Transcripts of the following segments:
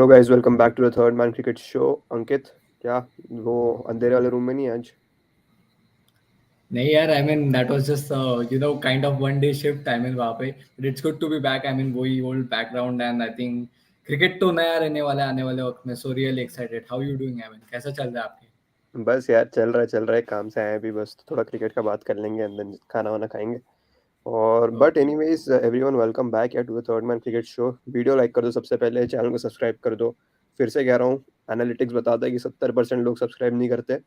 Hello guys, welcome back to the third man cricket show. Ankit, क्या वो अंधेरे वाले रूम में नहीं है आज? नहीं यार, I mean that was just kind of one day shift. I mean वहाँ पे but it's good to be back. I mean वही old background and I think cricket तो नया रहने वाला है आने वाले वक्त में। So really excited. How you doing? I mean कैसा चल रहा है आपके? बस यार, चल रहा है, काम से आए हैं अभी, बस थोड़ा क्रिकेट का बात कर लेंगे एंड देन खाना वाना खाएंगे। और but okay. Anyways everyone, welcome back यार to the third man cricket show. Video like कर दो, सबसे पहले चैनल को सब्सक्राइब कर दो। फिर से कह रहा हूँ, एनालिटिक्स बताता है कि 70% लोग सब्सक्राइब नहीं करते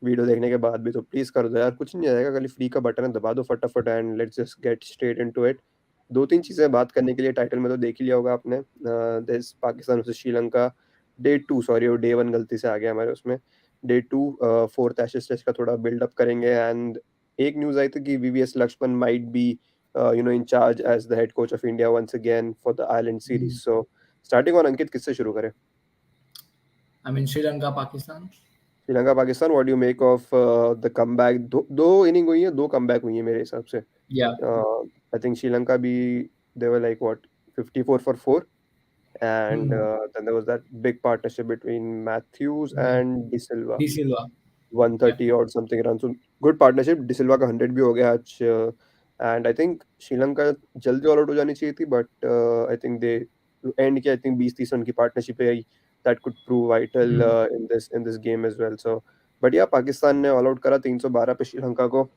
वीडियो देखने के बाद भी, तो प्लीज़ कर दो यार। कुछ नहीं जाएगा, खाली फ्री का बटन है, दबा दो फटाफट and let's just get straight into it. दो तीन चीज़ें बात करने के लिए, टाइटल में तो देख ही लिया होगा आपने, this Pakistan versus Sri Lanka day two, sorry वो डे वन गलती से आ गया हमारे उसमें। Day two, fourth Ashes test का थोड़ा बिल्डअप करेंगे। एंड एक न्यूज़ आई थी कि VVS Laxman might be in charge as the head coach of India once again for the Island series. So starting on, Ankit, किससे शुरू करें? I mean Sri Lanka Pakistan. Sri Lanka Pakistan, what do you make of the comeback? दो inning हुई है, दो comeback हुई है मेरे हिसाब से। या। आई थिंक श्रीलंका भी, they were like what, 54 for 4, and hmm. then there was that big partnership between Matthews and De Silva, De Silva. Yeah. 130 और something run. So good partnership, De Silva का 100 भी हो गया आज। एंड आई थिंक श्रीलंका जल्दी ऑल आउट हो जानी चाहिए थी, but I think they end की, आई थिंक 20-30 रन की पार्टनरशिप है, that could prove vital hmm. In this game as well. So but yeah Pakistan ने ऑल आउट करा 312 पे श्रीलंका को,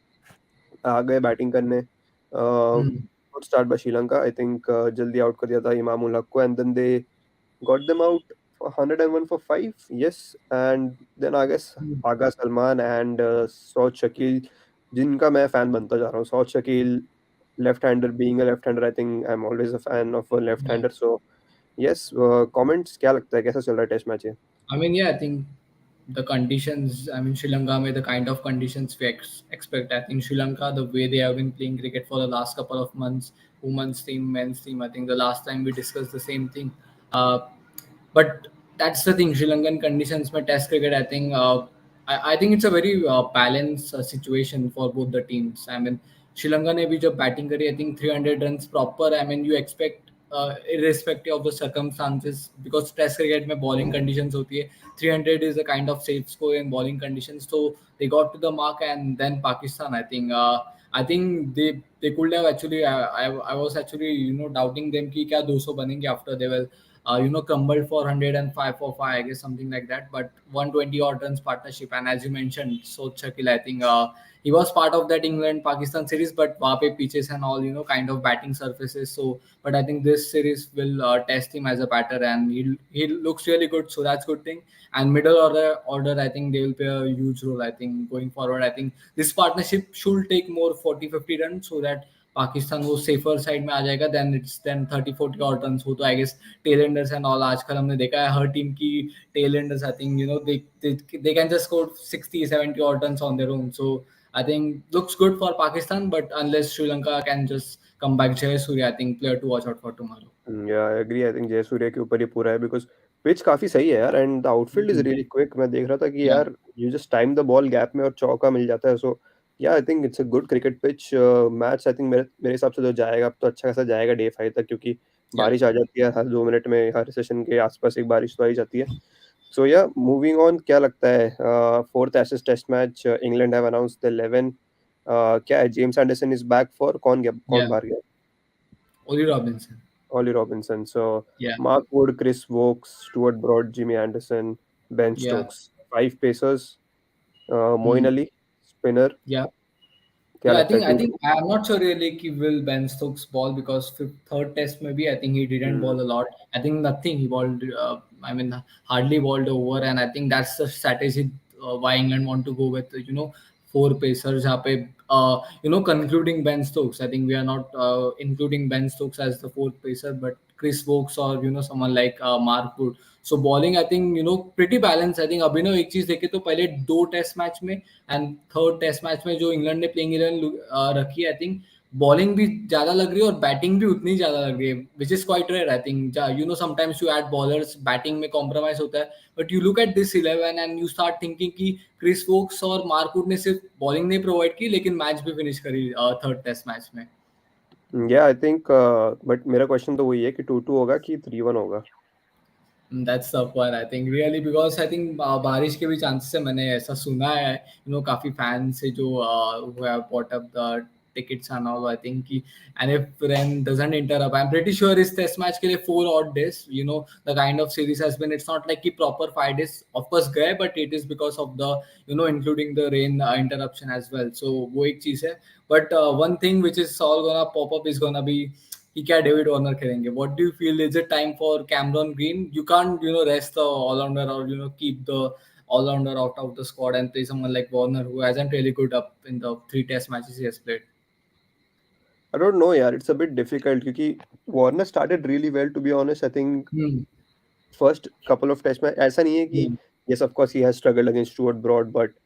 आ गए बैटिंग करने। Hmm. Good start by Sri Lanka, I think जल्दी आउट कर दिया था इमामुल हक को, and then they got them out for 101 for 5. Yes, and then I guess hmm. Aga Salman and Saud Shakil, जिनका मैं फैन बनता जा रहा हूँ। Saud Shakeel, left hander, being a left hander, I think I am always a fan of a left yeah. Hander. So yes, comments, क्या लगता है कैसा चल रहा है टेस्ट मैच ये? I mean, yeah, I think the conditions, I mean, Sri Lanka, with the kind of conditions we expect, I think Sri Lanka, the way they have been playing cricket for the last couple of months, women's team, men's team, I think the last time we discussed the same thing. Uh, but that's the thing, Sri Lankan conditions, my test cricket, I think, I think it's a very balanced situation for both the teams. I mean, Sri Lanka ने भी जब batting करी, I think 300 runs proper. I mean, you expect irrespective of the circumstances, because test cricket में bowling conditions होती है, 300 is a kind of safe score in bowling conditions. So they got to the mark, and then Pakistan, I think they could have actually. I was actually doubting them कि क्या 200 बनेंगे after they will crumbled for 105 for 5, I guess something like that. But 120 odd runs partnership, and as you mentioned, so Shakil, I think he was part of that England Pakistan series, but वहाँ पे pitches and all kind of batting surfaces. So, but I think this series will test him as a batter, and he looks really good. So that's good thing. And middle order, I think they will play a huge role. I think going forward, I think this partnership should take more 40-50 runs so that Pakistan वो safer side में आ जाएगा। Then it's then 30-40 और turns हो तो I guess tail enders and all. आजकल हमने देखा है हर टीम की tail enders, I think they can just score 60-70 और turns on their own. So I think looks good for Pakistan, but unless Sri Lanka can just come back, Jayasuriya, I think player to watch out for tomorrow. Yeah I agree, I think Jayasuriya के ऊपर ही पूरा है, because pitch काफी सही है यार, and the outfield is really quick. मैं देख रहा था कि या। यार you just time the ball gap में और चौका मिल जाता है। सो या आई think it's a good cricket pitch. Match I think मेरे मेरे हिसाब से जो जाएगा, अब तो अच्छा खासा जाएगा डे 5 तक, क्योंकि या। बारिश आ जाती है हर 2 मिनट में, हर सेशन के आसपास एक बारिश तो आ ही जाती है। सो या मूविंग ऑन, क्या लगता है fourth Ashes test match, England have announced the 11। क्या है, James Anderson is back for, कौन गया, कौन या। बाहर गया? Ollie Robinson. Ollie Robinson. So या। Mark Wood, Chris Wokes, Stuart Broad, Jimmy Anderson, Ben या। Stokes. Five pacers. Moeen हम्म। Ali, spinner. या। क्या Yeah, I लगता है think I too? think I'm not sure really कि will Ben Stokes ball, because third test maybe I think he didn't Hmm. ball a lot. I think nothing he balled. I mean hardly balled over, and I think that's the strategy why England want to go with four pacers. जहाँ पे concluding Ben Stokes. I think we are not including Ben Stokes as the fourth pacer, but Chris Wokes or someone like Mark Wood. So bowling, I think pretty balanced. I think अभिनव एक चीज देखे तो पहले दो test match में and third test match में जो England ने प्लेइंग 11 रखी है, आई थिंक बॉलिंग भी ज्यादा लग रही है और बैटिंग भी उतनी ज्यादा लग रही है, which is quite rare. I think sometimes you add bowlers, batting में कॉम्प्रोमाइज होता है, but you look at this 11 and you start thinking कि क्रिस वोक्स और मार्कवुड ने सिर्फ बॉलिंग नहीं प्रोवाइड की, लेकिन मैच भी फिनिश करी थर्ड टेस्ट मैच में। या आई थिंक, बट मेरा क्वेश्चन तो वही है कि 2-2 होगा कि 3-1 होगा? That's the one I think really because I think बारिश के भी chances है मैंने ऐसा सुना है काफी fans से जो who have bought up the tickets and all I think कि and if rain doesn't interrupt I'm pretty sure इस test match के लिए 4 odd days the kind of series has been it's not like कि proper 5 days of course गए but it is because of the including the rain interruption as well so वो एक चीज है but one thing which is all gonna pop up is gonna be कि क्या David Warner करेंगे what do you feel is it time for Cameron Green you can't rest the all rounder और keep the all-rounder out of the squad and play someone like Warner who hasn't really good up in the 3 test matches he has played. I don't know, यार. It's a bit difficult क्योंकि Warner started really well, to be honest. I think Hmm. first couple of test match ऐसा नहीं है कि Yeah. yes, of course he has struggled against Stuart Broad, but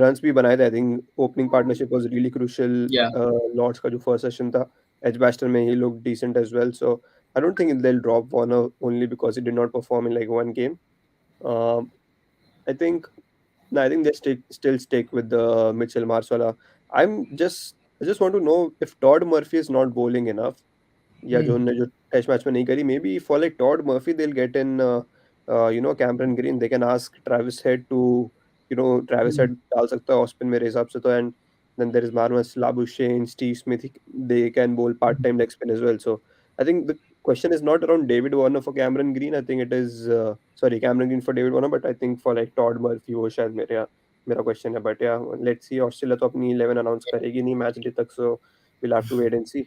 runs भी बनाए थे. I think opening partnership was really crucial. Yeah. Lords का जो first session था, Edgbaston में he looked decent as well. So I don't think they'll drop Warner only because he did not perform in like one game. Um, I think no, I think they still stick with the Mitchell Marswala. I just want to know if Todd Murphy is not bowling enough. या जो Hmm. उनने जो test match में नहीं करी maybe for like Todd Murphy they will get in Cameron Green they can ask Travis Head to Travis Hmm. Head डाल सकता है ऑस्पिन मेरे हिसाब से तो and then there is Marnus Labuschagne Steve Smith they can bowl part time leg spin as well so I think the question is not around David Warner for Cameron Green I think it is sorry Cameron Green for David Warner but I think for like Todd Murphy वो शायद मेरा question है but या let's see Australia तो अपनी 11 announce करेगी नहीं match day तक सो we'll have to wait and see.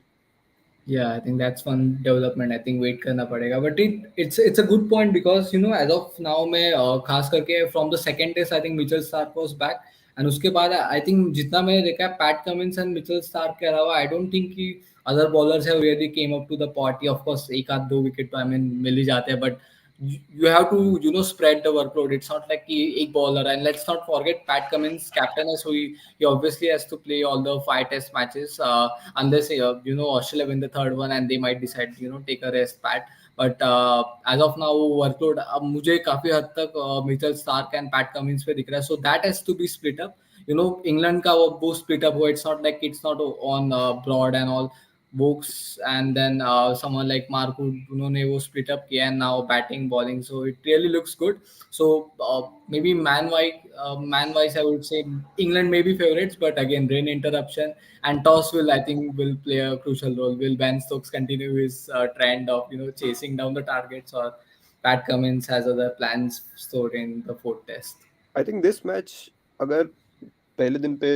Yeah, I think that's one development. I think wait करना पड़ेगा. But it's a good point because as of now मैं खास करके from the second test I think Mitchell Stark was back and उसके बाद I think जितना मैंने देखा है Pat Cummins and Mitchell Stark के अलावा I don't think कि other bowlers have really came up to the party. Of course एक आध दो विकेट तो I mean मिल ही जाते हैं but you have to spread the workload. It's not like कि एक bowler and let's not forget Pat Cummins captain है so he obviously has to play all the 5 test matches. Unless Australia win the third one and they might decide take a rest pat but as of now workload अब मुझे काफी हद तक Mitchell Starc and PAT Cummins पे दिख रहा है so that has to be split up England का वो split up हुआ it's not like it's not on broad and all books and then someone like Marco उन्होंने वो split up किया and now batting bowling so it really looks good so maybe man wise I would say England may be favorites but again rain interruption and toss will I think will play a crucial role. Will Ben Stokes continue his trend of chasing down the targets, or Pat Cummins has other plans stored in the fourth test? I think this match अगर पहले दिन पे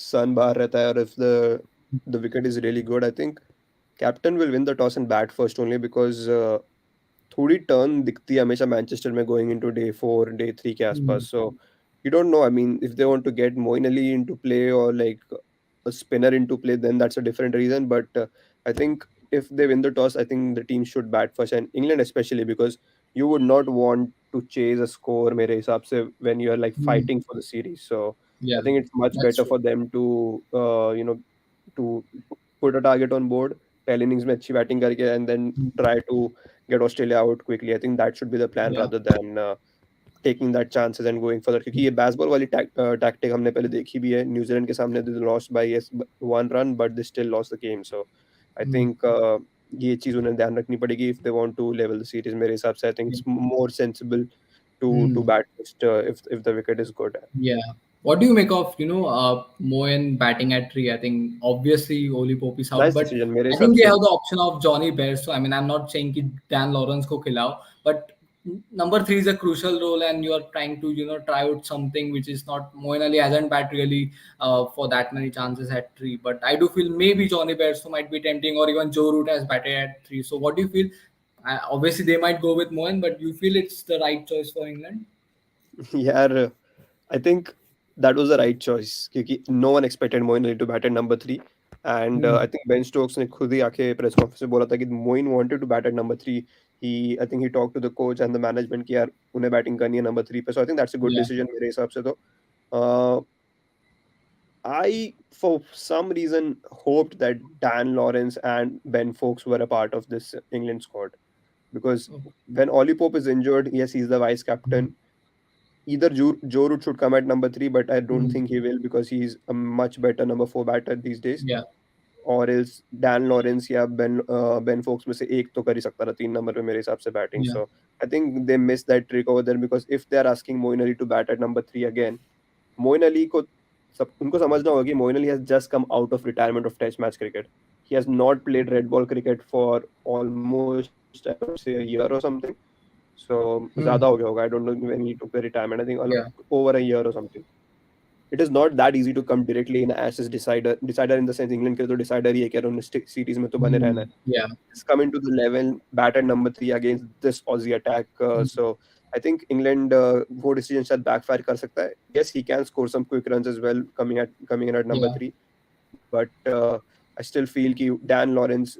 सन बाहर रहता है और if the wicket is really good I think captain will win the toss and bat first only because थोड़ी turn दिखती है हमेशा मैनचेस्टर में गोइंग इनटू डे 4 डे 3 के Hmm. आसपास so you don't know I mean if they want to get Moeen Ali into play और like a spinner into play then that's a different reason but I think if they win the toss I think the team should bat first and England especially because you would not want to chase a score मेरे हिसाब से when you are like Hmm. fighting for the series so Yeah, I think it's much that's better true. for them to to put a target on board पहले innings में अच्छी batting करके and then Hmm. try to get Australia out quickly I think that should be the plan Yeah. rather than taking that chances and going further क्योंकि ये baseball वाली tactic हमने पहले देखी भी है न्यूजीलैंड के सामने they lost by yes 1 run but they still lost the game so I Hmm. think ये चीज उन्हें ध्यान रखनी पड़ेगी if they want to level the series मेरे हिसाब से I think Yeah. it's more sensible to Hmm. bat first if the wicket is good. Yeah. What do you make of, Moen batting at three? I think obviously Oli Pope is out, Nice but decision मेरे I हिसाब think they से have the option of Johnny Bear. So I mean, I'm not saying कि Dan Lawrence को खिलाओ, but number three is a crucial role, and you are trying to try out something which is not Moeen Ali hasn't bat really for that many chances at three. But I do feel maybe Johnny Bear might be tempting, or even Joe Root has batted at three. So what do you feel? Obviously they might go with Moeen, but you feel it's the right choice for England? यार I think that was the right choice क्योंकि no one expected Moeen Ali to bat at number 3 and Hmm. I think Ben Stokes ने खुद ही आके press conference में बोला था कि Moeen wanted to bat at number 3 I think he talked to the coach and the management कि यार उन्हें बैटिंग करनी है नंबर 3 पे so I think that's a good Yeah. decision मेरे हिसाब से तो uh, I for some reason hoped that Dan Lawrence and Ben Foakes were a part of this England squad because when Ollie Pope is injured yes he's the vice captain either Joe Root should come at number 3, but I don't Hmm. think he will because he's a much better number 4 batter these days. Yeah. और ills Dan Lawrence या Ben Foakes में से एक तो कर ही सकता था 3 number पे मेरे हिसाब से batting. yeah, so I think they miss that trick over there, because if they are asking Moeen Ali to bat at number 3 again, Moeen Ali को सब उनको समझना होगा कि Moeen Ali has just come out of retirement of test match cricket. He has not played red ball cricket for almost, I would say, a year or something. So ज़्यादा हो mm, गया होगा. I don't know when he took the retirement. I think yeah, over a year or something. It is not that easy to come directly in Ashes decider in the sense England के लिए तो decider ही है कि यार उन्हें series में तो बने रहना है. yeah, Just come into the 11, bat at number 3 against this Aussie attack. mm, So I think England वो decision शायद backfire कर सकता है. Yes, he can score some quick runs as well coming in at number yeah, 3. But I still feel कि Dan Lawrence,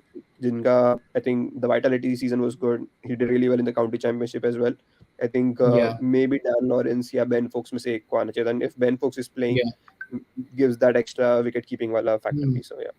जिनका I think the vitality season was good. He did really well in the county championship as well. I think yeah, maybe Dan Lawrence या Ben Fox में से एक को आना चाहिए. And if Ben Fox is playing, yeah. gives that extra wicket keeping वाला factor Mm. भी. So yeah.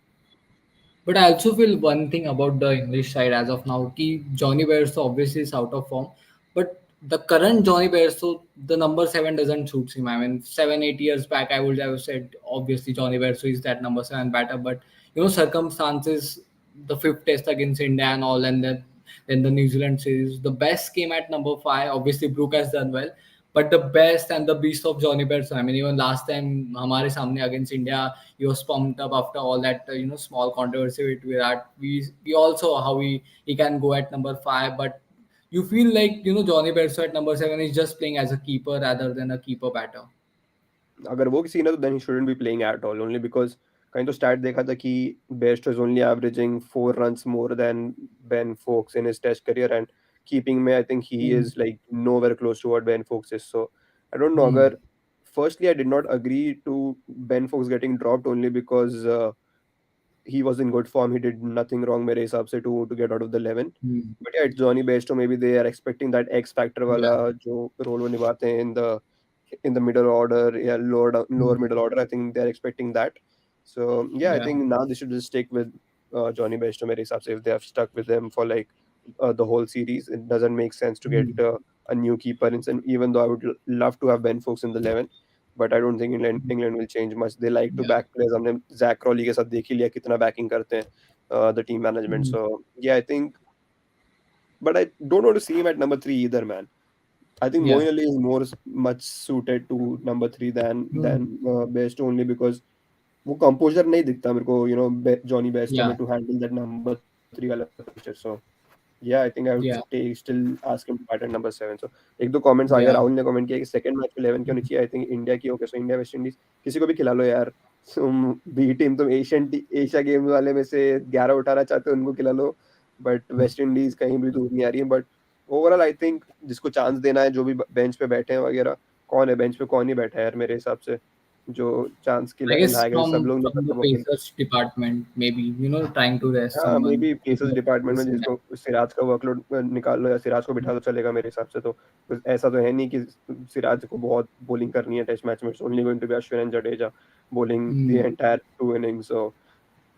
But I also feel one thing about the English side as of now, ki Johnny Bairstow obviously is out of form, but the current Johnny Bairstow, the number 7 doesn't suit him. I mean, 7, 8 years back, I would have said obviously Johnny Bairstow is that number 7 batter, but circumstances, the fifth test against India and all, and then the New Zealand series, the best came at number 5. Obviously, Brooke has done well, but the best and the beast of Johnny Bairstow. I mean, even last time, हमारे सामने against India, he was pumped up after all that small controversy with Virat. We all saw how he can go at number 5, but you feel like Johnny Bairstow at number 7 is just playing as a keeper rather than a keeper batter. अगर वो किसी ने तो then he shouldn't be playing at all, only because कहीं तो stat देखा था कि Bairstow is only averaging 4 runs more than Ben Fox in his test career, and keeping में I think he Hmm. is like nowhere close to what Ben Fox is. So I don't know. Hmm. अगर firstly I did not agree to Ben Fox getting dropped only because he was in good form. He did nothing wrong मेरे हिसाब से to get out of the 11. Hmm. But yeah, it's Johnny Bairstow. Maybe they are expecting that X factor वाला Yeah. जो role वो निभाते हैं in the middle order, yeah, lower Hmm. middle order. I think they're expecting that. So yeah, I Yeah. think now they should just stick with Johnny Bairstow. मेरे हिसाब से if they have stuck with them for like the whole series, it doesn't make sense to get Hmm. a new keeper. And even though I would love to have Ben Fox in the 11, but I don't think England will change much. They like to Yeah. back players. हमने Zach Crawley के साथ देख ही लिया कितना backing करते हैं the team management. Hmm. So yeah, I think, but I don't want to see him at number 3 either, man. I think Yeah. Moeen Ali is much suited to number 3 Hmm. than Best, only because वो composure नहीं दिखता मेरे को, Johnny Bairstow Yeah. में to handle that number 3 वाला pressure. So yeah, I think I would Yeah. still ask him to bat at number 7. So एक दो comments आ गया. Yeah. राहुल ने comment किया कि second match में 11 क्यों नहीं चाहिए. I think इंडिया की okay, so India West Indies किसी को भी खिला लो यार. तुम बी टीम, तुम एशिया गेम वाले में से 11 उठाना चाहते हो उनको खिला लो. बट वेस्ट इंडीज कहीं भी दूर नहीं आ रही है. बट ओवरऑल आई थिंक जिसको चांस देना है, जो भी बेंच पे बैठे हैं वगैरह, कौन है बेंच पे, कौन ही बैठा है यार मेरे हिसाब से जो चांस के I guess लाएगा. सब लोग ने from the मतलब अपने, Pacers department, maybe trying to rest हाँ may someone. Be Keep pacers department में जिसको सिराज का वर्कलोड निकाल लो या सिराज को बिठा दो चलेगा मेरे हिसाब से. तो ऐसा तो है नहीं कि सिराज को बहुत बॉलिंग करनी है टेस्ट मैच में. It's only going to be Ashwin and Jadeja bowling the Hmm. Entire 2 innings. So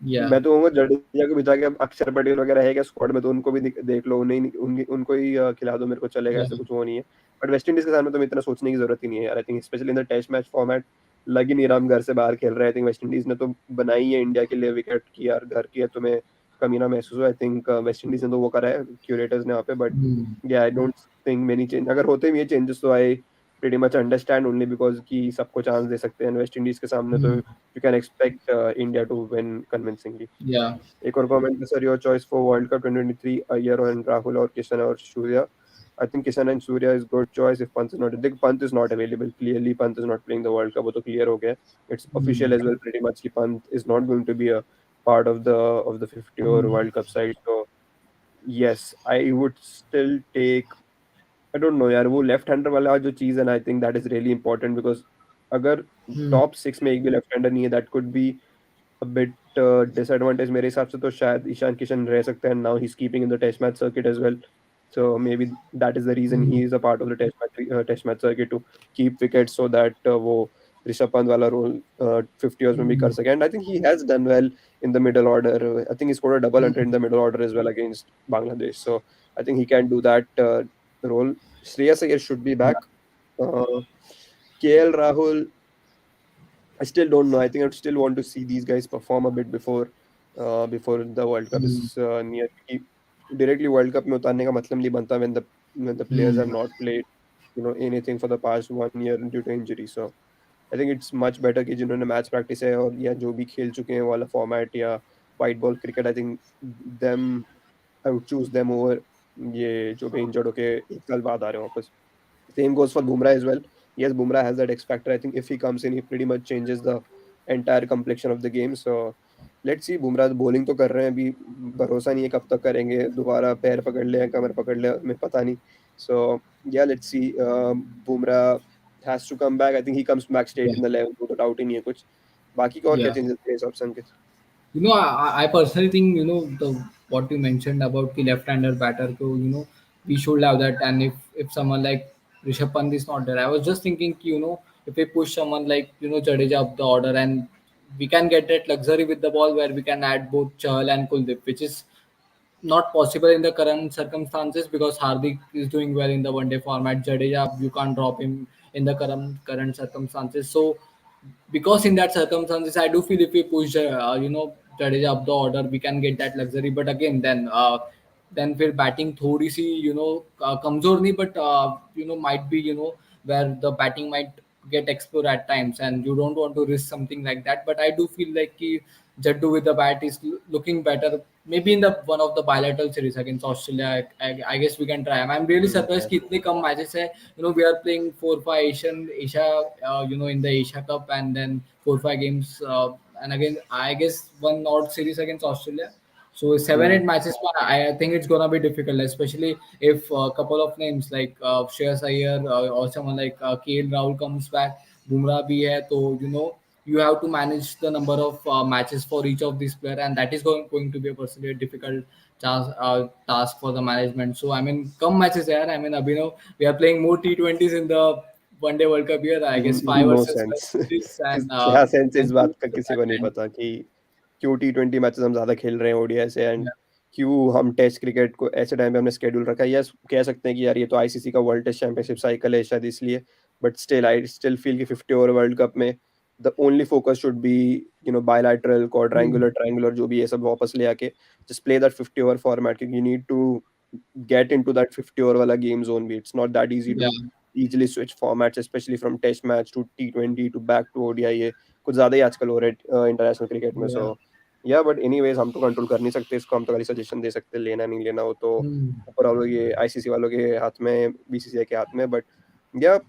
Yeah. मैं तो कहूँगा जडेजा को बिठा के, अब अक्षर पटेल वगैरह है क्या स्क्वाड में, तो उनको भी देख लो. उन्हें उनको ही खिला दो, मेरे को चलेगा, Yeah. ऐसा कुछ वो नहीं है. बट वेस्ट इंडीज के सामने तो इतना सोचने की जरूरत ही नहीं है यार. I think specially in the test match format लग ही नहीं रहा हम घर से बाहर खेल रहे हैं. आई थिंक वेस्ट इंडीज ने तो बनाई है इंडिया के लिए विकेट की यार, घर की है, तुम्हें कमी ना महसूस हो. आई थिंक वेस्ट इंडीज ने तो वो करा है क्यूरेटर्स ने वहाँ पे. But Hmm. या आई डोंट थिंक मेनी चेंज, अगर होते भी ये चेंजेस तो आई pretty much understand, only because कि सबको चांस दे सकते हैं वेस्ट इंडीज के सामने. तो Hmm. You can expect India to win convincingly. Yeah. एक और comment sir, your choice for world cup 2023 Iyer and Rahul और किशन और Surya. I think Kishan and Surya is good choice if Pant is not. Think Pant is not available. Clearly, Pant is not playing the World Cup. वो तो clear हो गया. It's Hmm. official as well, pretty much. कि Pant is not going to be a part of the 50 over Hmm. World Cup side. So yes, I would still take. I don't know यार, वो left hander वाला जो चीज़ है ना, आई think that is really important. Because अगर Hmm. Top 6 में एक भी लेफ्ट हैंडर नहीं है, that could be a bit disadvantage मेरे हिसाब से. तो शायद ईशान किशन रह सकते हैं. Now he is keeping in the test match circuit as well. So maybe that is the reason he Hmm. is a part of the test match circuit, to keep wickets, so that वो ऋषभ पंत वाला role 50 overs में भी कर Hmm. सके. And I think he has done well in the middle order. I think he scored a double hundred in Hmm. the middle order as well against Bangladesh. So I think he can do that role. Shreyas Iyer should be Yeah. back. KL Rahul, I still don't know. I think I still want to see these guys perform a bit before before the world cup is Hmm. Near, क्योंकि directly world cup में उतारने का मतलब नहीं बनता when the players have Hmm. Not played anything for the past 1 year due to injury. So I think it's much better कि जिन्होंने match practice है और या जो भी खेल चुके हैं वाला फॉर्मेट या white ball cricket, I think them I would choose them over ये जो भी इंजर्ड होके 1 साल बाद आ रहे हैं वापस. Same goes for Bumrah as well. Yes, Bumrah has that X factor. I think if he comes in, he pretty much changes the entire complexion of the game. So let's see. Bumrah bowling तो कर रहे हैं अभी, भरोसा नहीं है कब तक करेंगे, दोबारा पैर पकड़ ले या कमर पकड़ ले हमें पता नहीं. So yeah, let's see. Bumrah has to come back. I think he comes back straight Yeah. in the 11. तो doubt ही नहीं है कुछ. बाकी का और क्या Yeah. changes थे इस ऑप्शन के? I personally think, the what you mentioned about the left-hander batter, so, we should have that. And if someone like Rishabh Pant is not there, I was just thinking, if we push someone like, Jadeja up the order, and we can get that luxury with the ball where we can add both Chahal and Kuldeep, which is not possible in the current circumstances because Hardik is doing well in the one day format. Jadeja, you can't drop him in the current circumstances. So, because in that circumstances, I do feel if we push, Jadeja up the order, we can get that luxury. But again, then फिर batting थोड़ी सी कमजोर नहीं but might be where the batting might get explored at times and you don't want to risk something like that. But I do feel like ki Jaddu with the bat is looking better. Maybe in the one of the bilateral series against Australia, I guess we can try. I'm really surprised कि इतने कम matches है. We are playing 4-5 Asia, in the Asia Cup, and then 4-5 games, and again I guess one odd series against Australia. So 7-8 matches, I think it's gonna be difficult, especially if a couple of names like Shreyas Iyer or someone like KL Rahul comes back, Bumrah bhi hai, so you have to manage the number of matches for each of these players, and that is going to be a personally difficult task for the management. So I mean, come matches there. I mean, Abhinav, we are playing more T20s in the One Day World Cup here. I guess five no versus sense. West Indies, क्या sense is and two बात का versus किसी को नहीं Ireland. पता कि क्यों T20 matches हम ज्यादा खेल रहे हैं ओडीआई से, एंड Yeah, क्यों हम टेस्ट क्रिकेट को ऐसे टाइम पे हमने स्केड्यूल रखा है. यस, कह सकते हैं कि यार ये तो आईसीसी का वर्ल्ड टेस्ट चैंपियनशिप साइकिल है शायद इसलिए, but still I still feel कि 50 ओवर वर्ल्ड कप में the only focus should be bilateral, Hmm. Quadrangular, triangular, जो भी ये सब वापस ले आके just play that 50 over format, क्योंकि you need to get into that 50 over wala game zone bhi. It's not that easy Yeah, to easily switch formats, especially from test match to T20 to back to ODI. ये कुछ ज़्यादा ही आजकल हो रहा है international cricket में. yeah. So yeah but anyways हम तो कंट्रोल कर नहीं सकते इसको, हम तो खाली सजेशन दे सकते हैं, लेना नहीं लेना हो तो Hmm. ऊपर वालों ये आईसीसी वालों के हाथ में, बीसीसीआई के हाथ में. बट या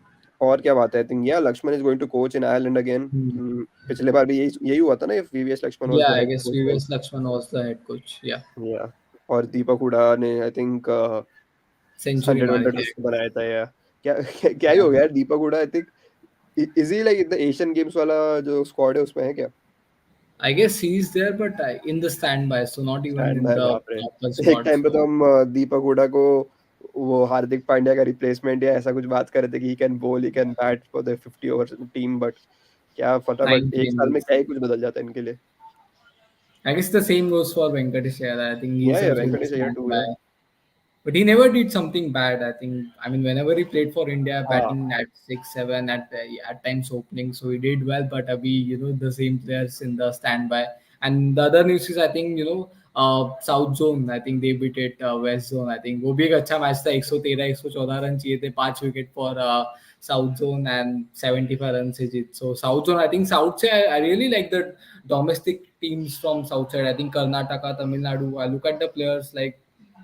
और क्या बात है, I think yeah Laxman is going to coach in Ireland again. Hmm. पिछले बार भी यही यही हुआ था ना, if VVS Laxman was Yeah, the I head guess coach then. VVS Laxman was the head coach. Yeah, या और दीपक हुडा ने आई थिंक century 100 मारी वंडर थी. उसको बनाया था या क्या क्या ही Yeah, हो गया यार. Deepak Hooda I think is he like the Asian Games वाला जो स्क्वाड है उसमें है क्या? I guess he's there, but in the standby, so not even stand in by, the बाप रे. proper एक squad. टाइम पे So तो हम दीपक हुडा को वो हार्दिक पांड्या का रिप्लेसमेंट या ऐसा कुछ बात कर रहे थे कि he can ball, he can bat for the 50 over team. But क्या फटाफट 9 एक साल में changes. क्या ही कुछ बदल जाता है इनके लिए. I guess the same goes for Venkatesh Ayala. I think या he's also in the Venkatesh Iyer too standby. Yeah. But he never did something bad. I mean, whenever he played for India, हाँ. batting at 6, 7, at times opening, so he did well. But we, the same players in the standby. And the other news is, I think, South Zone. I think they beat it West Zone. I think वो भी एक अच्छा match था. 113 114 run चाहिए थे, 5 wicket for South Zone and 75 runs से जीत. So South Zone, I think South से I really like the domestic teams from South side. I think Karnataka, Tamil Nadu. I look at the players like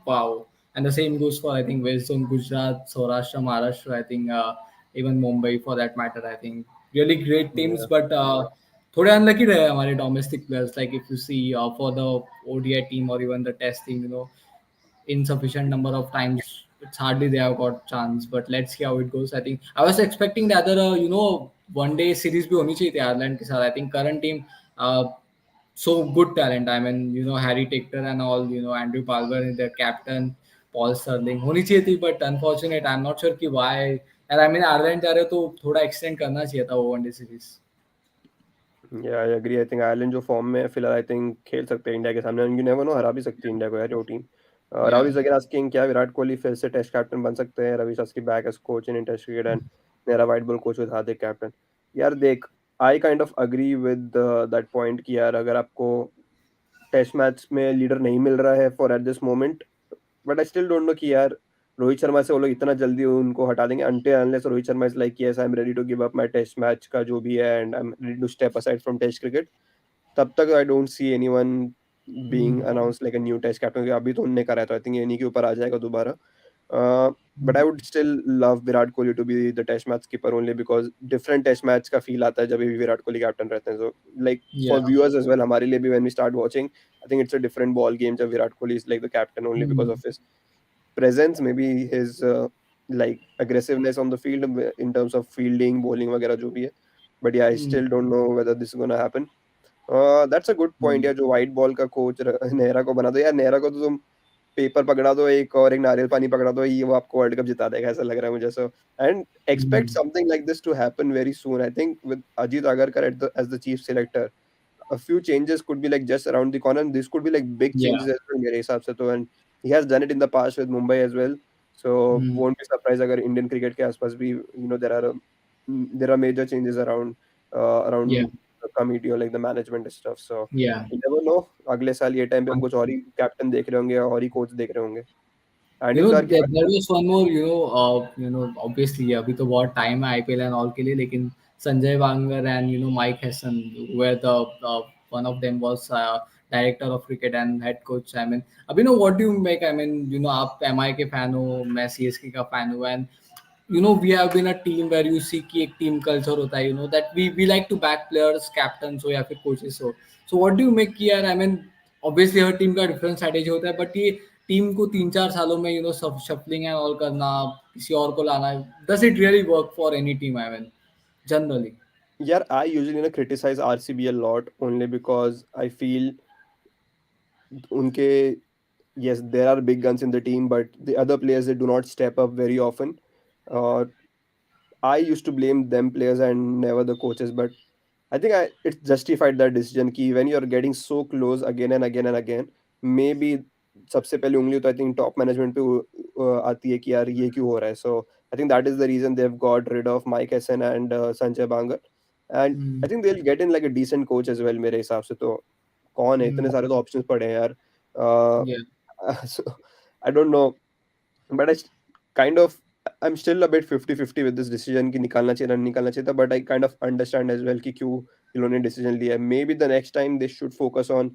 wow. And the same goes for I think West Zone, Gujarat, Saurashtra, Maharashtra. I think even Mumbai for that matter. I think really great teams, but थोड़े unlucky रहे हमारे domestic players. Like if you see for the ODI team or even the Test team, insufficient number of times. It's hardly they have got chance. But let's see how it goes. I think I was expecting the other, one day series भी होनी चाहिए थी Ireland के साथ. I think current team. So good talent. I mean, Harry Tector and all, Andrew Palmer, their captain, Paul Sterling. होनी चाहिए थी, but unfortunate. I'm not sure कि why. And I mean, Ireland जा रहे हो तो थोड़ा extend करना चाहिए था वो one day series. Yeah I agree. I think Ireland जो फॉर्म में है फिलहाल, आई थिंक खेल सकते हैं इंडिया के सामने. यू नेवर नो, हरा भी सकती है इंडिया को यार वो team. Rahul Yeah. Is again asking क्या विराट कोहली फिर से टेस्ट कैप्टन बन सकते हैं? Ravi Shastri back as coach in test cricket and मेरा white ball coach with Hardik captain. यार देख, I kind of agree with that point कि यार अगर आपको टेस्ट मैच में लीडर नहीं मिल रहा है for at this moment, but I still don't know कि यार रोहित शर्मा से वो लोग इतना जल्दी उनको हटा देंगे, until unless Rohit Sharma is like yes I am ready to give up my test match का जो भी है and I am ready to step aside from test cricket. तब तक I don't see anyone being Mm. Announce like a new test captain, अभी तो उनने करा है तो आई थिंक ये इन्हीं के ऊपर आ जाएगा दोबारा। But Mm. I would still love Virat Kohli to be the test match keeper only because different test match का फील आता है जब भी विराट कोहली कैप्टन रहते हैं, so like Yeah. For viewers as well, हमारे लिए भी when we start watching I think it's a different ball game जब Virat Kohli is like the captain only because Mm. Of his presence, maybe his like aggressiveness on the field in terms of fielding, bowling वगैरह जो भी है. But yeah, I Mm. still don't know whether this is gonna happen. That's a good point Mm. यार, जो white ball का coach Nehra को बना दो यार, नेहरा को तो तुम पेपर पकड़ा दो एक और एक नारियल पानी पकड़ा दो, ये वो आपको वर्ल्ड कप जिता देगा ऐसा लग रहा है मुझे, so and expect Mm. Something like this to happen very soon I think with Ajit Agarkar at the edge the chief selector. A few changes could be like just around the corner, and this could be like big Yeah. changes as well मेरे हिसाब से तो, and he has done it in the past with Mumbai as well, so Mm. won't be surprised अगर Indian cricket के आसपास भी there are major changes around Yeah. around the committee or like the management and stuff, so Yeah. you never know, अगले साल ये time पे हम कुछ और ही कैप्टन देख रहे होंगे और ही कोच देख रहे होंगे. You एंडी know, फ्लावर की बात there करें. was one more, obviously अभी तो बहुत टाइम है आईपीएल एंड ऑल के लिए, लेकिन Sanjay Bangar and Mike Hesson were the one of them was director of cricket and head coach. I mean, अभी what do you make? I mean, आप MI के फैन हो, मैं सीएसके का फैन हूँ, and we have been a team where you see कि एक team culture होता है, that we like to back players, captains हो या फिर coaches हो. So what do you make कि यार, I mean, obviously her team का डिफरेंट स्ट्रेटेजी होता है, बट ये टीम को 3-4 सालों में सब शफलिंग एंड ऑल करना, किसी और को लाना, does it really work for any team? I mean generally. यार I usually criticize RCB a lot only because I feel उनके yes, there are big guns in the team, but the other players they do not step up very often. Uh, I used to blame them players and never the coaches, but I think it's justified that decision कि when you're getting so close again and again and again, maybe सबसे पहले उंगली तो I think top management पे आती है कि यार ये क्यों हो रहा है. So I think that is the reason they've got rid of Mike Hessen and Sanjay Bangar, and I think they'll get in like a decent coach as well मेरे हिसाब से तो. कौन है, इतने सारे तो ऑप्शंस पड़े हैं यार. या. So I don't know, but kind of I'm still a bit 50-50 with this decision कि निकालना चाहिए ना नहीं निकालना चाहिए था, but I kind of understand as well कि क्यों इन्होंने decision लिया है. Maybe the next time they should focus on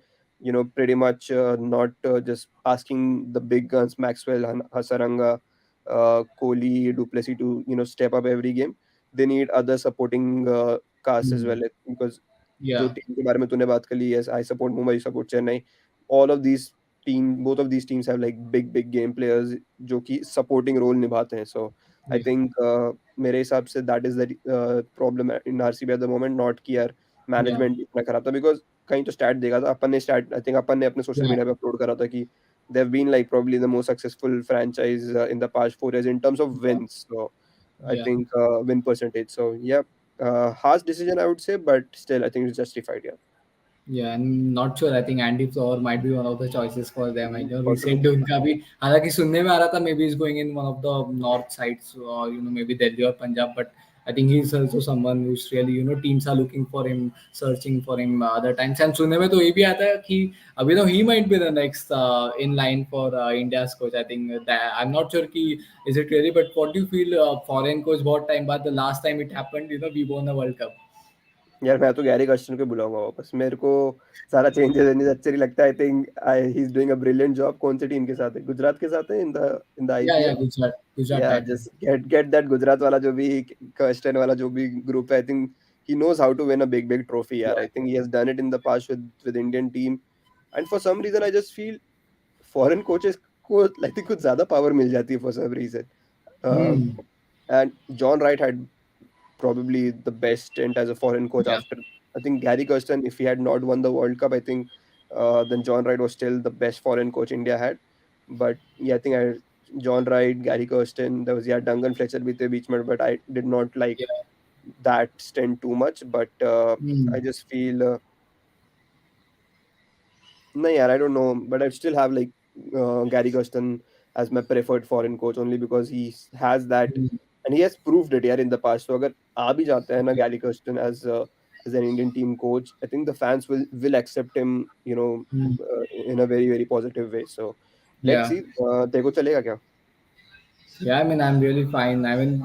pretty much not just asking the big guns Maxwell, Hasaranga, Kohli, Duplessis to step up every game. They need other supporting cast as well, because जो या. Team के बारे में तूने बात कर ली, yes, I support Mumbai, you support Chennai. All of these both of these teams have like big game players जो कि supporting role निभाते हैं. So I या. think मेरे हिसाब से that is the problem in RCB at the moment, not कि यार या. management इतना खराब था, because कहीं तो stat देखा था अपन ने, stat I think अपन ने अपने social या. media पे upload करा था कि they've been like probably the most successful franchise in the past 4 years in terms of wins. So I या. think win percentage. So yeah, harsh decision I would say, but still I think it's justified. Yeah. Yeah, I'm not sure. I think Andy Flower might be one of the choices for them. I know For sure. recent उनका भी हालांकि सुनने में आ रहा था, maybe he's going in one of the north sides, or maybe Delhi or Punjab, but I think he's also someone who's really, teams are looking for him, searching for him other times. And सुनने में तो ये भी आता है कि अभी तो he might be the next in line for India's coach. I think that I'm not sure कि is it really, but what do you feel foreign coach बहुत time बाद, the last time it happened, we won a World Cup. यार मैं तो Gary Kirsten को बुलाऊंगा वापस, मेरे को सारा चेंजेस अच्छा नहीं लगता. आई think he is doing a brilliant job. कौन सी टीम के साथ है, गुजरात के साथ है in the Yeah, yeah, IPL. Gujarat या Titans. Just get that Gujarat वाला जो भी कर्स्टन वाला जो भी ग्रुप है, I think he knows how to win a big trophy यार. Yeah. I think he has done it in the past with Indian team, and for some reason I just feel foreign coaches को I think कुछ ज्यादा power मिल जाती है for some reason. Hmm. And John Wright had probably the best stint as a foreign coach Yeah. after. I think Gary Kirsten, if he had not won the World Cup, I think then John Wright was still the best foreign coach India had. But yeah, I think John Wright, Gary Kirsten, there was yeah Duncan Fletcher with the beachman, but I did not like Yeah. that stint too much. But Hmm. I just feel no, yeah, I don't know, but I still have like Gary Kirsten as my preferred foreign coach only because he has that Hmm. and he has proved it here in the past. So अगर आ भी जाते हैं ना Yeah. Gary Kirsten as as an Indian team coach. I think the fans will accept him, Hmm. in a very very positive way. So let's Yeah. see. तेरे को चलेगा क्या? Yeah, I mean, I'm really fine. I mean,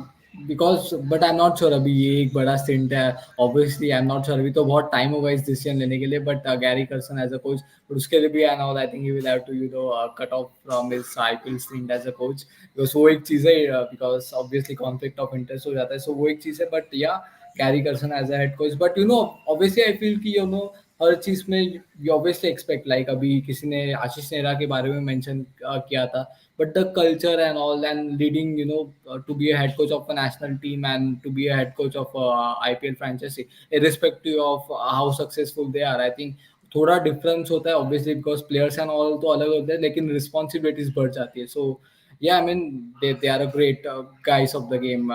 because but I'm not sure अभी ये एक बड़ा stint है. Obviously, I'm not sure अभी तो बहुत time होगा इस decision लेने के लिए. But Gary Carson as a coach, but उसके लिए भी and all, I think he will have to cut off from his IPL stint as a coach because वो एक चीज है because obviously conflict of interest हो जाता है. So वो एक चीज है. But yeah, Gary Carson as a head coach. But obviously I feel कि हर चीज में you obviously expect like अभी किसी ने आशीष नेहरा के बारे में mention किया था. But the culture and all and leading to be a head coach of a national team and to be a head coach of IPL franchise irrespective of how successful they are, I think थोड़ा difference होता है obviously because players and all तो अलग होते हैं लेकिन responsibilities बढ़ जाती है. So yeah, I mean they are a great guys of the game,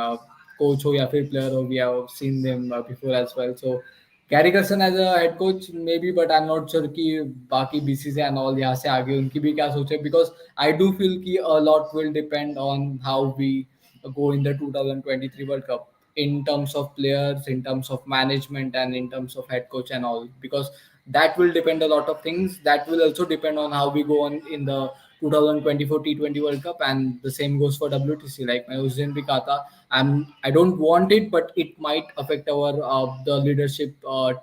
coach हो या फिर player हो, we have seen them before as well. So Gary Carson as a head coach maybe, but I'm not sure कि बाकी BCCI and all यहाँ से आगे उनकी भी क्या सोचे because I do feel कि a lot will depend on how we go in the 2023 World Cup in terms of players, in terms of management, and in terms of head coach and all because that will depend a lot of things. That will also depend on how we go on in the 2024 T20 World Cup, and the same goes for WTC. Like मैं उस दिन भी कहा था, I don't want it, but it might affect our the leadership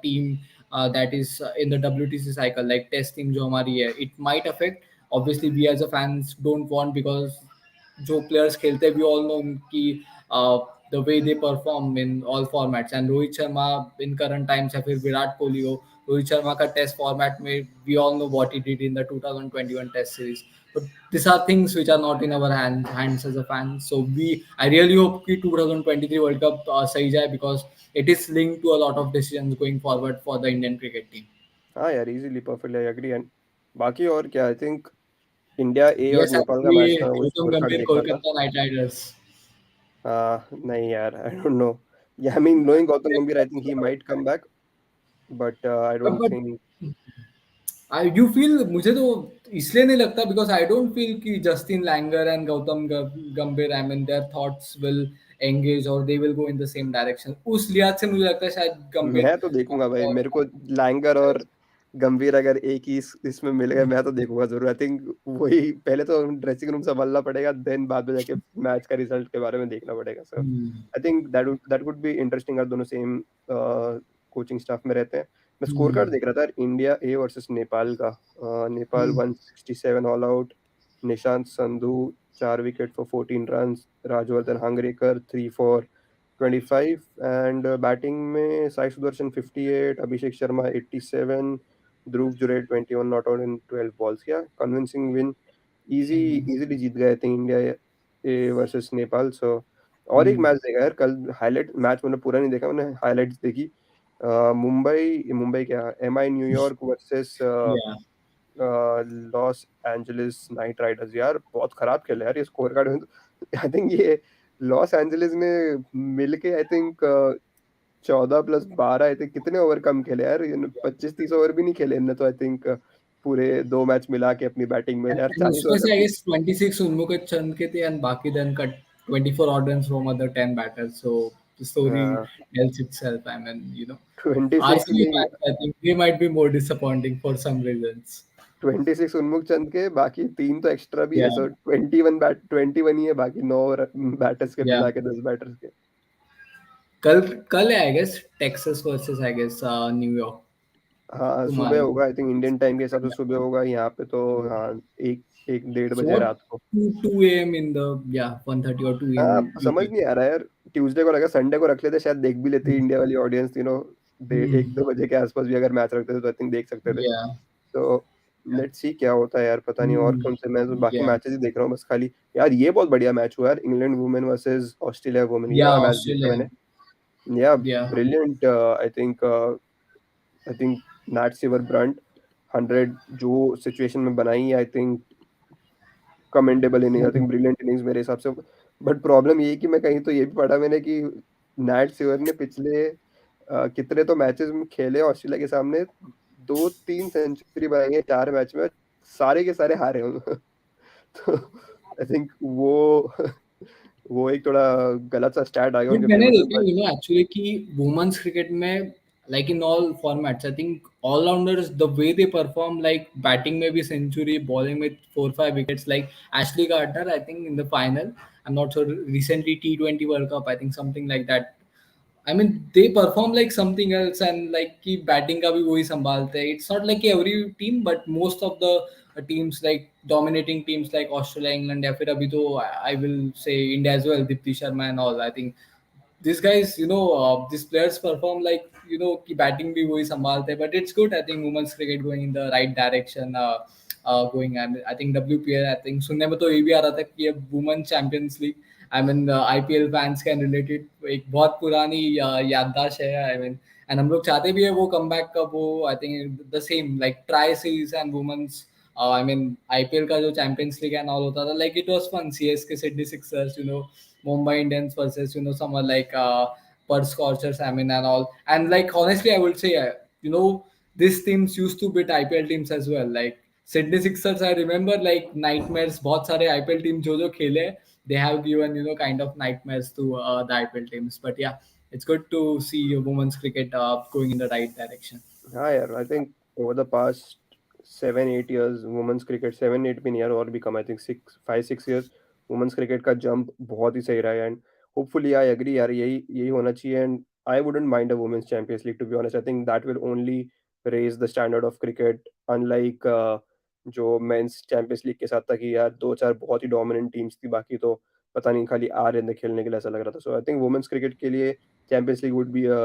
team that is in the WTC cycle, like test team जो हमारी है, it might affect. Obviously, we as a fans don't want because जो players खेलते हैं we all know उनकी the way they perform in all formats and Rohit Sharma in current times या फिर विराट कोहली हो, रोहित शर्मा का टेस्ट फॉर्मेट में we all know what he did in the 2021 test series. But these are things which are not in our hands as a fan. So I really hope कि 2023 World Cup सही जाए because it is linked to a lot of decisions going forward for the Indian cricket team. हाँ यार, easily perfectly I agree. And बाकी और क्या, I think India ए और Yes, Nepal का actually, मैच था, वो Gautam स्कोर कार्ड Gambhir, देख रहा था। Kolkata Knight Riders. नहीं यार, आई डोंट नो। या आई मीन नोइंग गौतम गंभीर, आई think he might come back, but I don't But think. you feel मुझे तो इसलिए नहीं लगता because I don't feel कि Justin Langer and Gautam Gambhir, I mean their thoughts will engage or they will go in the same direction. उस लिहाज से मुझे लगता है शायद गंभीर मैं तो देखूंगा भाई, और मेरे को लैंगर और गंभीर अगर एक ही इसमें मिल गए, मैं तो देखूंगा जरूर। आई थिंक वही पहले तो ड्रेसिंग रूम संभालना पड़ेगा, देन बाद में जाके मैच का रिजल्ट के बारे में देखना पड़ेगा। So I think that would be interesting अगर दोनों सेम कोचिंग स्टाफ में रहते हैं। मैं स्कोर कार्ड देख रहा था, इंडिया ए वर्सेस नेपाल का। Nepal 167 all out, Nishant Sindhu 4 wicket for 14 run, Rajvardhan Hangargekar 3 for 25, and batting में Sai Sudharsan 58, Abhishek Sharma 87, Dhruv Jurel 21 not out in 12 balls. क्या कन्विंसिंग विन, इजी इजीली जीत गए थे India A versus Nepal. So और एक मैच देखा यार कल, हाईलाइट मैच मैंने पूरा नहीं देखा, मैंने हाईलाइट्स देखी। मुंबई मुंबई क्या, M I New York versus yeah. Los Angeles Knight Riders. यार बहुत खराब खेला यार ये स्कोर कार्ड में तो। आई थिंक ये लॉस एंजलिस ने मिलके आई थिंक 14 + 12, आई थिंक कितने ओवर कम खेले यार, 25-30 ओवर भी नहीं खेले इनने तो। आई थिंक पूरे 2 मैच मिला के अपनी बैटिंग में यार And 40 ओवर उसमें से I अपनी। guess 26 उन्मुख चंद के थे and बाकी then cut 24 odd runs from other 10 batters. So the story tells itself. I mean, 26 RCB नहीं, fans, I think they might be more disappointing for some reasons. 26 उन्मुख चंद के, बाकी 3 तो एक्स्ट्रा भी है। Yeah, सो 21 ही है, बाकी 9 बैटर्स के yeah. मिला के 10 बैटर्स के। कल कल है I guess Texas versus I guess New York हाँ सुबह टुमारो. होगा, आई थिंक इंडियन टाइम के हिसाब से सुबह होगा यहाँ पे तो। हाँ, एक 1-1:30 बजे So रात को। 2 a.m. in the, yeah, 1:30 or 2 a.m. हाँ समझ ET. नहीं आ रहा है यार, ट्यूसडे को लगा संडे को रख लेते, शायद देख भी लेती इंडिया वाली ऑडियंस, 1-2 बजे के आसपास भी अगर मैच रखते थे तो आई थिंक देख सकते थे। Yeah. तो लेट्स सी क्या होता है यार, पता नहीं और कौन से। मैं तो बाकी Yeah. मैचेस ही देख रहा हूँ बस खाली। यार ये बहुत बढ़िया मैच हुआ यार, England women versus Australia women, ये Yeah, वाला मैच देखा Australian. मैंने। या Yeah. Brilliant. I think Nat Sciver Brunt 100 जो सिचुएशन में बनाई, I think commendable inning, I think brilliant innings मेरे हिसाब से। बट प्रॉब्लम ये है कि मैं कहीं तो ये भी पढ़ा मैंने कि नैट सिवर ने पिछले कितने तो मैचेस में खेले ऑस्ट्रेलिया के सामने, 2-3 सेंचुरी बनाई है 4 मैच में, सारे के सारे हारे हूँ। तो आई थिंक वो वो एक थोड़ा गलत सा स्टैट आ गया बट उनके मैंने फेवर में, देखा बट एक्चुअली कि वुमेन्स क्रिकेट में like in all formats. I think all rounders, the way they perform, like batting maybe century, bowling with 4 5 wickets, like Ashley Gardner, I think in the final. I'm not sure. Recently T20 World Cup, I think something like that. I mean, they perform like something else, and like कि batting का भी वही संभालते हैं. It's not like every team, but most of the teams, like dominating teams like Australia, England, या फिर अभी तो I will say India as well, Dipti Sharma and all. I think these guys, these players perform like, कि batting भी वही संभालते हैं. But it's good. I think women's cricket going in the right direction. Going, and I think WPL, I think सुनने में तो ये भी आ रहा था कि ये Women Champions League, I mean IPL fans can related, एक बहुत पुरानी याददाश्त है. आई मीन, एंड हम लोग चाहते भी है वो कम बैक का, वो I think the same like tri series and women's. I mean IPL का जो चैंपियंस लीग एंड ऑल होता था, like it was fun. CSK Sydney Sixers, Mumbai Indians versus summer like Perth Scorchers, I mean, and all. And like honestly I would say, you know these teams used to beat IPL teams as well. Like Sydney Sixers, I remember like nightmares. बहुत सारे IPL team जो खेले, they have given kind of nightmares to the IPL teams. But yeah, it's good to see women's cricket going in the right direction. हाँ यार, I think over the past 7 8 years women's cricket, 7 8 भी नहीं यार, और भी कम, I think 6 5 6 years women's cricket का jump बहुत ही सही रहा है. एंड होपफुली आई एग्री यार, यही यही होना चाहिए. And I wouldn't mind a women's champions league, to be honest. I think that will only raise the standard of cricket, unlike जो मेंस चैंपियंस लीग के साथ था कि यार दो चार बहुत ही डोमिनेंट टीम्स थी, बाकी तो पता नहीं खाली आ रहे थे खेलने के लिए, ऐसा लग रहा था. सो आई थिंक वुमेन्स क्रिकेट के लिए champions league would be a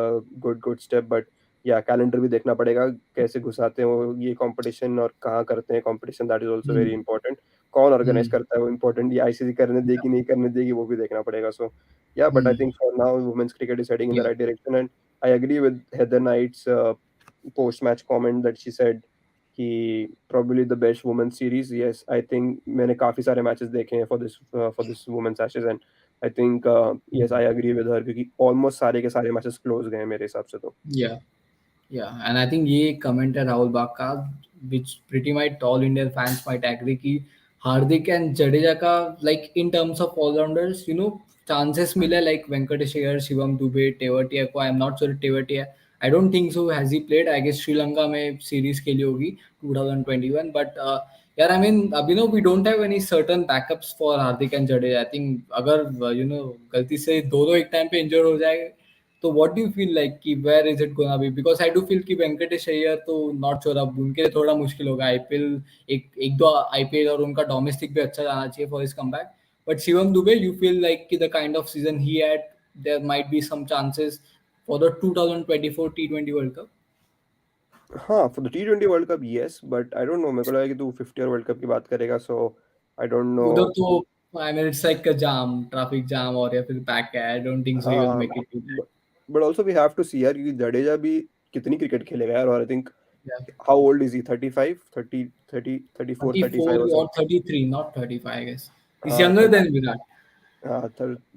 good good step. But या कैलेंडर भी देखना पड़ेगा, कैसे घुसाते हैं वो ये कंपटीशन और कहाँ करते हैं competition, that is also very Mm. Important. कौन ऑर्गेनाइज Mm. करता है वो इंपॉर्टेंट, ये आईसीसी करने देगी नहीं करने देगी वो भी देखना पड़ेगा. So yeah, but I Mm. Think for now women's cricket is heading in the Yeah. Right direction. And I agree with Heather Knight's post match comment that she said कि probably the best women's series. Yes, I think मैंने काफी सारे matches देखे हैं for this women's ashes. And I think yes, I agree with her क्योंकि almost सारे के सारे मैचेस क्लोज गए हैं मेरे हिसाब से तो. Yeah. Yeah, and I think ये comment है राहुल बाग का, which pretty much all Indian fans might agree कि हार्दिक एंड जडेजा का, like in terms of all rounders, chances मिले like वेंकटेश अय्यर, शिवम दुबे, टेवटिया को. I am not sure Tewatia, I don't think so has he played. I guess Sri Lanka में series खेली होगी 2021. But यार I mean, अब we don't have any certain backups for Hardik and Jadeja. I think अगर गलती से दोनों एक टाइम पे इंजर्ड हो जाए, तो what do you feel like कि where is it gonna be? Because I do feel कि वेंकटेश अय्यर तो नॉट श्योर, अब उनके लिए थोड़ा मुश्किल होगा. आईपीएल एक एक दो आईपीएल और उनका डोमेस्टिक भी अच्छा जाना चाहिए for his comeback. But Shivam Dube, you feel like कि द काइंड ऑफ सीजन ही had, there might be some chances for the 2024 T20 world cup? हाँ, फॉर द टी20 world cup yes, but I don't know, मेरे को लगा कि तू 50 world cup की बात करेगा. So I don't know. उधर तो I mean it's like jam, traffic jam, और या फिर पैक है. I don't think so he will हाँ, make it to that. But also we have to see यार, क्योंकि जडेजा भी कितनी क्रिकेट खेलेगा यार. और I think Yeah. How old is he, 35 30 30 34 34 35 और or something. 33, not 35, I guess. He's हाँ younger than Virat. हाँ,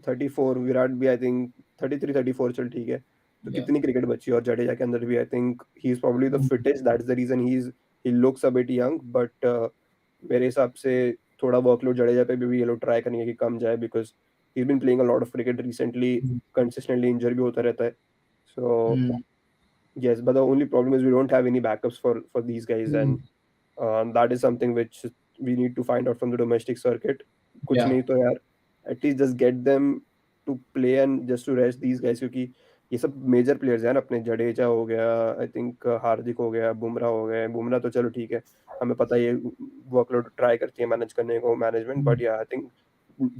34. विराट भी आई थिंक 33 34, चल ठीक है. तो Yeah. कितनी क्रिकेट बची है, और जडेजा के अंदर भी I think he is probably the Mm. Fittest. That is the reason he looks a bit young. But मेरे हिसाब से थोड़ा वर्कलोड जडेजा पे भी ये लोग ट्राई करेंगे कि कम जाए, because he been playing a lot of cricket recently. Mm. Consistently injure भी होता रहता है. सो Mm. yes, but the only problem is we don't have any backups for these guys. Mm. And that is something which we need to find out from the domestic circuit. कुछ Yeah. नहीं तो यार, at least just get them to play and just to rest these guys, क्योंकि ये सब major players हैं यार अपने. जडेजा हो गया, आई थिंक हार्दिक हो गया, बुमराह हो गए. बुमराह तो चलो ठीक है, हमें पता है ये वर्कलोड ट्राई करती है मैनेज करने को मैनेजमेंट. Mm. बट या आई थिंक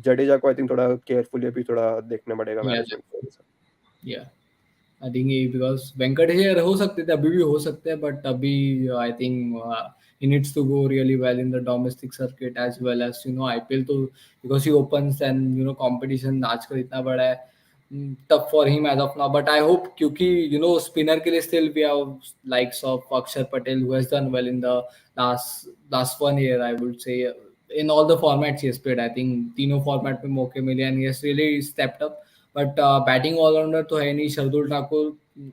जडेजा को आई थिंक थोड़ा केयरफुली अभी थोड़ा देखना पड़ेगा Yeah. Management. Yeah. I think ये बिकॉज वेंकटेश अय्यर हो सकते थे, अभी भी हो सकते हैं, बट अभी I think he needs to go really well in the domestic circuit as well as IPL. तो because he opens and competition आजकल इतना बड़ा है, tough for him as of now. But I hope, क्योंकि spinner के लिए still we have likes of Akshar Patel who has done well in the last 1 year, I would say, in all the formats he has played. I think तीनों format में मौके मिले and he has really stepped up. But batting all-rounder तो है नहीं. Shardul Thakur,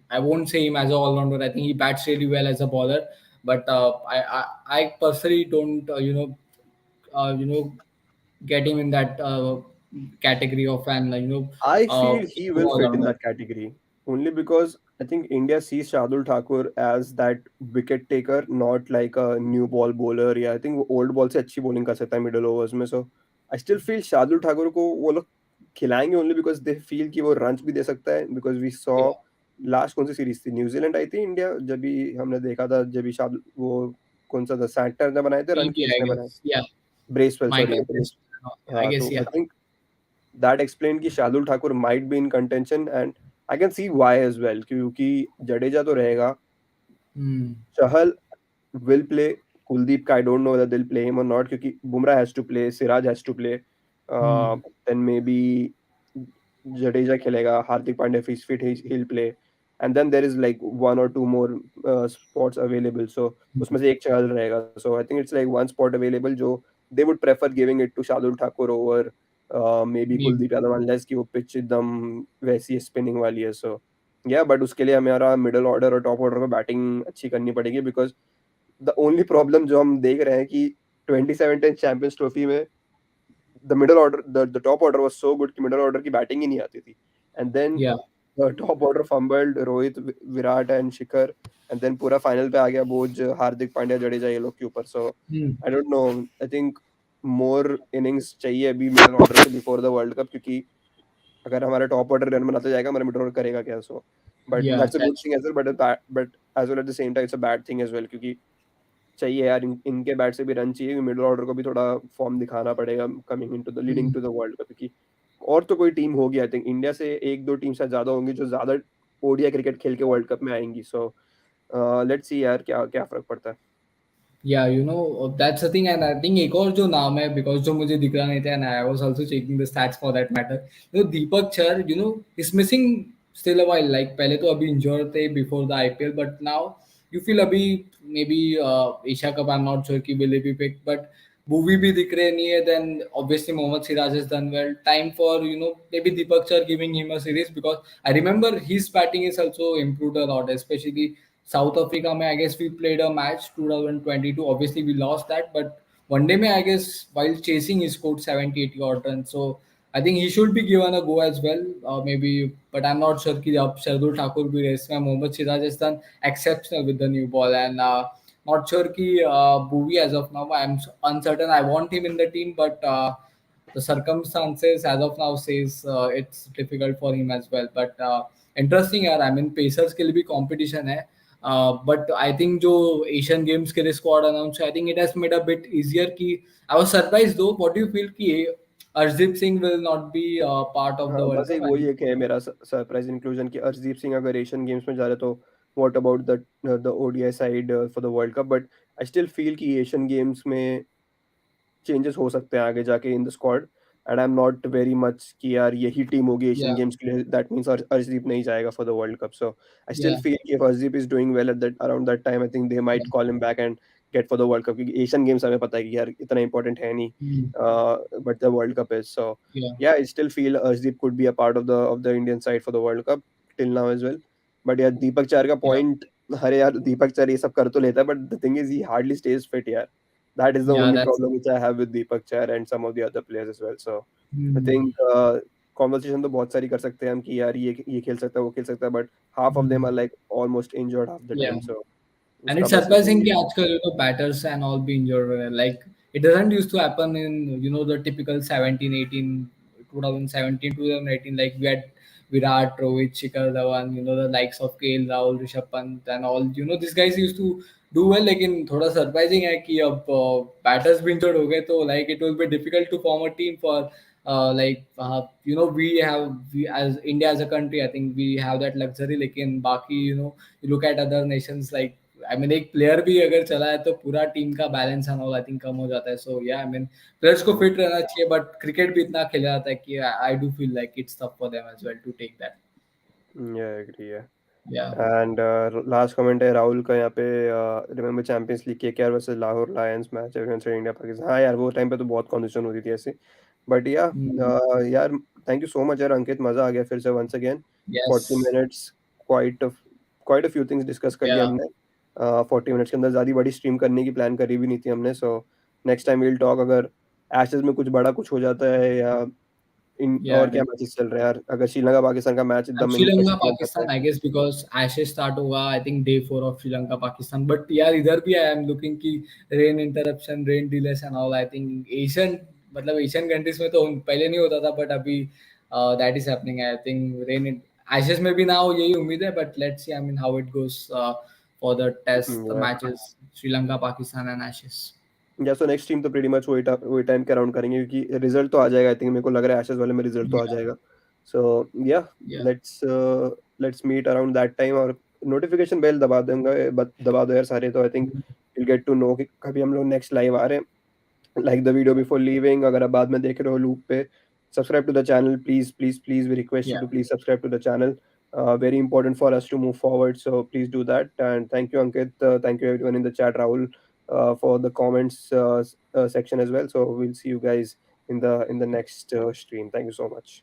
I won't say him as an all-rounder. I think he bats really well as a bowler. But I personally don't get him in that category of an I uh, feel he will fit in all-rounder. that category. Only because I think India sees Shardul Thakur as that wicket taker, not like a new ball bowler. Yeah, I think वो old ball से अच्छी bowling कर सकता है middle overs में. So I still feel Shardul Thakur को वो लोग खिलाएंगे only because they feel कि वो runs भी दे सकता है. Because we saw Yeah. Last कौन सी सीरीज थी, न्यूजीलैंड आई थी इंडिया, जब भी हमने देखा था, जब भी शार्दुल वो कौन सा था, सैंटर ने बनाए थे रन की, Maybe, I किसने बनाए, guess. Yeah. Bracewell, sorry Michael हाँ Chester. I हाँ, guess, तो yeah. I think that explain कि Shardul Thakur might be in contention and I can see why as well, क्योंकि जडेजा तो रहेगा, Hmm. Chahal will play. Kuldeep, I don't know whether they'll play him or not क्योंकि Bumrah has to play, Siraj has to play. Hmm. Then maybe Jadeja खेलेगा, Hardik Pandya if he's fit he'll play. And then there is like one or two more spots available. So उसमें से एक चहल रहेगा. So I think it's like one spot available जो they would prefer giving it to Shardul Thakur over maybe Maybe. Kuldeep Yadav unless कि वो pitch एकदम वैसी spinning वाली है. So yeah, but उसके लिए हमारा मिडिल ऑर्डर और टॉप ऑर्डर को बैटिंग अच्छी करनी पड़ेगी बिकॉज द ओनली प्रॉब्लम जो हम देख रहे हैं कि 2017 चैंपियंस ट्रॉफी में the middle order the top order was so good कि मिडल ऑर्डर की बैटिंग ही नहीं आती थी. And then Yeah. The top order fumbled, Rohit, Virat and Shikhar, and then पूरा फाइनल पे आ गया बोझ हार्दिक पांड्या, जडेजा, ये लोग के ऊपर. सो Hmm. I don't know, I think more innings चाहिए अभी मिडल ऑर्डर से बिफोर द वर्ल्ड कप, क्योंकि अगर हमारा टॉप ऑर्डर रन बनाता जाएगा, हमारा मिडल ऑर्डर करेगा क्या? So but Yeah. That's a good thing as well, but as well at the same time it's a bad thing as well, क्योंकि चाहिए यार, इनके बैट से भी रन चाहिए, मिडिल ऑर्डर को भी थोड़ा फॉर्म दिखाना पड़ेगा coming into the leading Hmm. To the world cup, क्योंकि और तो कोई टीम होगी आई थिंक इंडिया से एक दो टीम शायद ज्यादा होंगी जो ज्यादा ओडीआई क्रिकेट खेल के वर्ल्ड कप में आएंगी. सो लेट्स सी यार क्या क्या फर्क पड़ता है. Yeah, that's the thing, and I think एक और जो नाम है, because जो मुझे दिख रहा नहीं था, and I was also checking the stats for that matter. Deepak Char, is missing still a while. Like पहले तो अभी injured थे before the IPL, but now you feel अभी maybe Asia Cup, I'm not sure कि will he be picked, but Bhuvi भी दिख रहे नहीं है. Then obviously Mohammad Siraj has done well. Time for maybe Deepak Char giving him a series, because I remember his batting is also improved a lot, especially South Africa में I guess we played a match 2022. Obviously we lost that, but one day में I guess while chasing he scored 70, 80 odd runs. So I think he should be given a go as well. Maybe, but I'm not sure कि अब Shardul Thakur भी race में. Mohammad Siraj has done exceptional with the new ball, and not sure कि Bhuvi as of now. I'm uncertain. I want him in the team, but the circumstances as of now says it's difficult for him as well. But interesting यार. I mean Pacers के लिए भी competition है. But I think जो Asian Games के लिए squad announced है, I think it has made a bit easier कि I was surprised though. What do you feel कि Arshdeep Singh will not be part of हाँ, the World बस एक Cup? वही एक है मेरा सरप्राइज इंक्लूजन कि अर्शदीप सिंह अगर एशियन गेम्स में जा रहे तो what about the ODI side for the world cup. But I still feel कि एशियन गेम्स में चेंजेस हो सकते हैं आगे जाके in the squad. And I am not very much कि यार यही टीम होगी एशियन Yeah, गेम्स के लिए, दैट मींस अर्शदीप नहीं जाएगा for the world cup. So I still yeah, feel कि if Arshdeep is doing well at that around that time, I think they might yeah, call him back and get for the world cup, क्योंकि Asian games हमें पता है कि यार इतना important है नहीं, mm, but the world cup is. So yeah, yeah, I still feel Arshdeep could be a part of the Indian side for the World Cup till now as well. But yeah, Deepak Char का yeah, point, अरे यार दीपक चर ये सब कर तो लेता है, but the thing is he hardly stays fit यार. That is the yeah. only That's problem which I have with Deepak Char and some of the other players as well. So I mm, think conversation तो बहुत सारी कर सकते हैं हम कि यार ये खेल सकता है, वो खेल सकता है, but half of them mm, are like almost injured half the yeah. time. So And उसका it's बस surprising वही कि है. आजकल batters and all be injured. Like it doesn't used to happen in the typical 17, 18, 2017, 2018. Like we had Virat, Rohit, Shikhar Dhawan, the likes of KL Rahul, Rishabh Pant, and all. These guys used to do well. लेकिन थोड़ा surprising है कि अब batters भी injured हो गए, तो like it will be difficult to form a team for we as India as a country, I think we have that luxury. लेकिन बाकी you look at other nations, like I mean एक player भी अगर चला है तो पूरा team का balance and all I think कम हो जाता है. सो या आई मीन प्लेयर्स को फिट रहना चाहिए, बट क्रिकेट भी इतना खेला जाता है कि I do feel like it's tough for them as well to take that. Yeah, I agree. Yeah. Yeah and last comment है राहुल का यहाँ पे, remember champions league KKR versus Lahore lions match against India Pakistan. हाँ यार वो टाइम पे तो बहुत कॉन्वर्सेशन होती थी ऐसे. बट या यार, थैंक यू सो मच यार अंकित, मजा आ गया फिर से once again. Yes 40 minutes, quite quite a few things discuss कर लिया या हमने. 40 मिनट्स के अंदर ज़्यादा बड़ी स्ट्रीम करने की प्लान करी भी नहीं थी हमने. So next time will talk, अगर एशेज में कुछ बड़ा कुछ हो जाता है या इन Yeah, और क्या मैचेस चल रहे हैं यार? अगर श्रीलंका पाकिस्तान का मैच अब एकदम श्रीलंका इनफ्रेस्टिंग हो जाता पाकिस्तान है। I guess because Ashes start होगा I think day 4 of Sri Lanka Pakistan but यार इधर भी आई एम लुकिंग की rain interruption rain delays and all I think Asian मतलब एशियन कंट्रीज में तो पहले नहीं होता था बट अभी that is happening I think rain Ashes में भी ना हो यही उम्मीद है but let's see I mean how it goes for the test या matches Sri Lanka Pakistan and Ashes या सो नेक्स्ट टीम तो प्रीटी मच वही टाइम के अराउंड करेंगे, क्योंकि रिजल्ट तो आ जाएगा। आई थिंक मेरे को लग रहा है एशेज वाले में रिजल्ट तो आ या जाएगा। So yeah yeah let's let's meet around that time, और नोटिफिकेशन बेल दबा देंगे, दबा दो यार सारे, तो I think will get to know कि कभी हम लोग नेक्स्ट लाइव आ रहे हैं। Like the video before leaving, अगर आप बाद में देख रहे हो लूप पे, subscribe to the channel, please, please, please, we request you या to please subscribe to the channel. Very important for us to move forward, so please do that. And thank you, Ankit. Thank you everyone in the chat, Rahul, for the comments section as well. So we'll see you guys in the next stream. Thank you so much.